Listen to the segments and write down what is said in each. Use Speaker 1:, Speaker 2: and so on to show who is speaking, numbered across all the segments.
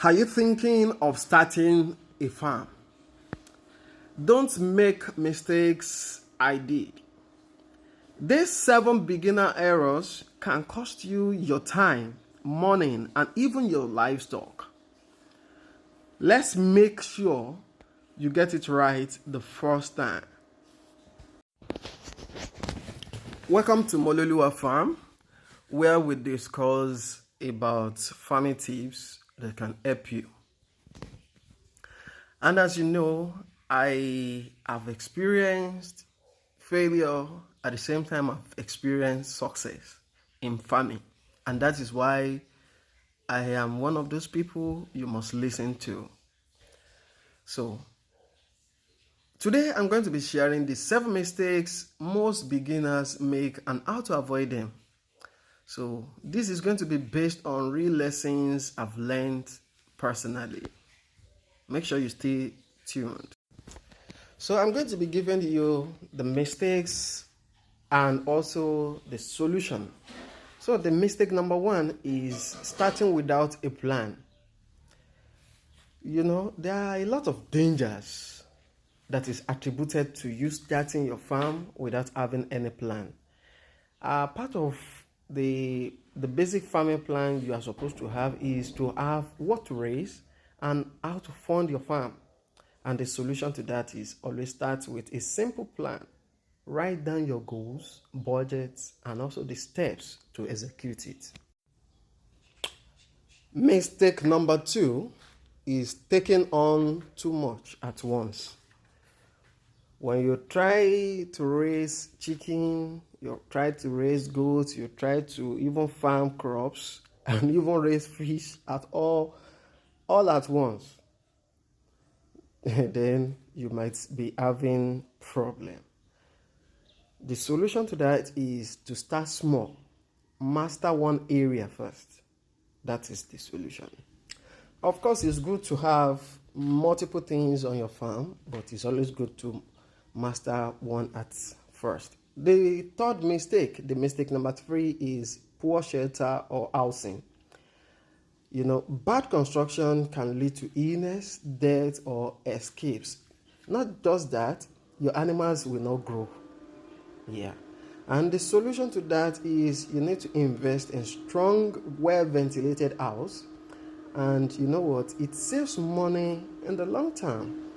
Speaker 1: Are you thinking of starting a farm? Don't make mistakes I did. These 7 beginner errors can cost you your time, money, and even your livestock. Let's make sure you get it right the first time. Welcome to Mololuwa Farm, where we discuss about farming tips that can help you. And as you know, I have experienced failure at the same time I've experienced success in farming. And that is why I am one of those people you must listen to. So, today I'm going to be sharing the 7 mistakes most beginners make and how to avoid them. So, this is going to be based on real lessons I've learned personally. Make sure you stay tuned. So I'm going to be giving you the mistakes and also the solution. So the mistake number 1 is starting without a plan. There are a lot of dangers that is attributed to you starting your farm without having any plan. Part of the basic farming plan you are supposed to have is to have what to raise and how to fund your farm. And the solution to that is always start with a simple plan. Write down your goals, budgets, and also the steps to execute it. Mistake number 2 is taking on too much at once. When you try to raise chicken, you try to raise goats, you try to even farm crops, and even raise fish at all at once, then you might be having problem. The solution to that is to start small. Master one area first. That is the solution. Of course, it's good to have multiple things on your farm, but it's always good to master one at first. The third mistake, the mistake number 3, is poor shelter or housing. Bad construction can lead to illness, death, or escapes. Not just that, your animals will not grow. And the solution to that is you need to invest in strong, well-ventilated house. And you know what? It saves money in the long term.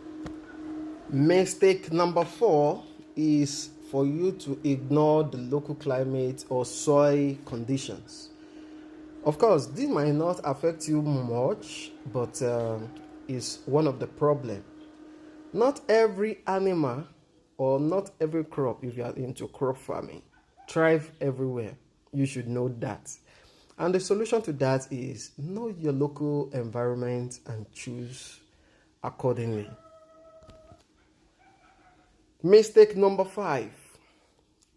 Speaker 1: Mistake number 4 is for you to ignore the local climate or soil conditions. Of course, this might not affect you much, but is one of the problems. Not every animal or not every crop, if you are into crop farming, thrive everywhere. You should know that. And the solution to that is know your local environment and choose accordingly. Mistake number 5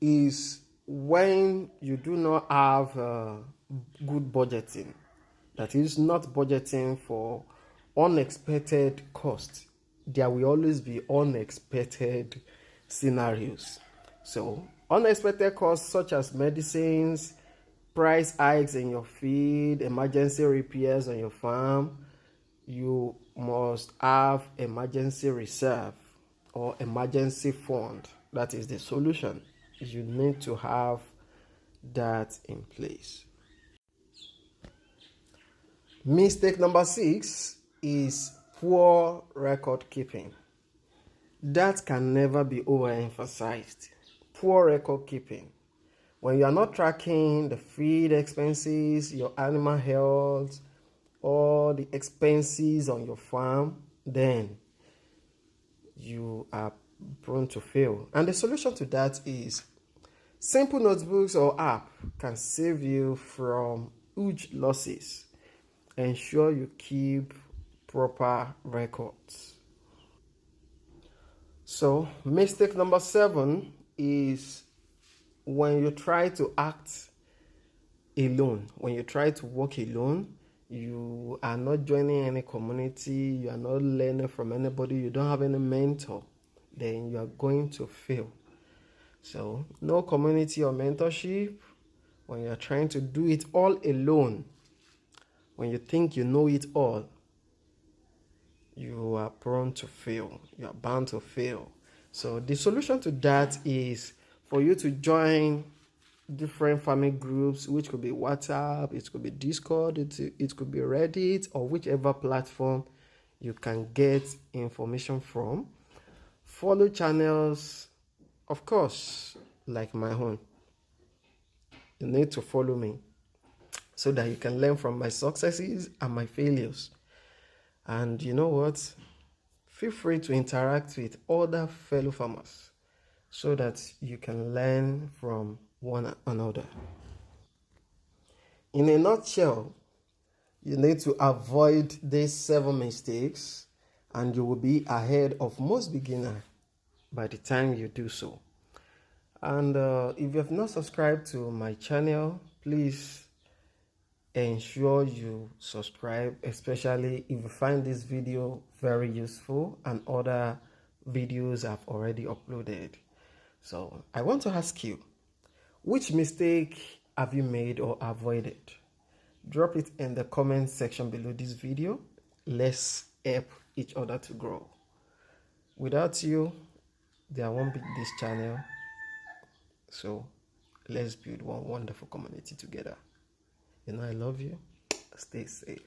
Speaker 1: is when you do not have good budgeting. That is, not budgeting for unexpected costs. There will always be unexpected scenarios. So, unexpected costs such as medicines, price hikes in your feed, emergency repairs on your farm. You must have emergency reserve or emergency fund. That is the solution. You need to have that in place. Mistake number 6 is poor record keeping. That can never be overemphasized. Poor record keeping. When you are not tracking the feed expenses, your animal health, or the expenses on your farm, then you are prone to fail. And the solution to that is simple notebooks or app can save you from huge losses. Ensure you keep proper records. So, mistake number 7 is when you try to act alone, when you try to work alone, you are not joining any community, you are not learning from anybody, you don't have any mentor, then you are going to fail. So, no community or mentorship. When you are trying to do it all alone, when you think you know it all, you are prone to fail. You are bound to fail. So the solution to that is for you to join different farming groups, which could be WhatsApp, it could be Discord, it could be Reddit, or whichever platform you can get information from. Follow channels, of course, like my own. You need to follow me so that you can learn from my successes and my failures. And you know what? Feel free to interact with other fellow farmers so that you can learn from one another. In a nutshell, you need to avoid these 7 mistakes and you will be ahead of most beginners by the time you do so. And if you have not subscribed to my channel, please ensure you subscribe, especially if you find this video very useful and other videos I've already uploaded. So I want to ask you, which mistake have you made or avoided? Drop it in the comment section below this video. Let's help each other to grow. Without you, there won't be this channel. So let's build one wonderful community together. I love you. Stay safe.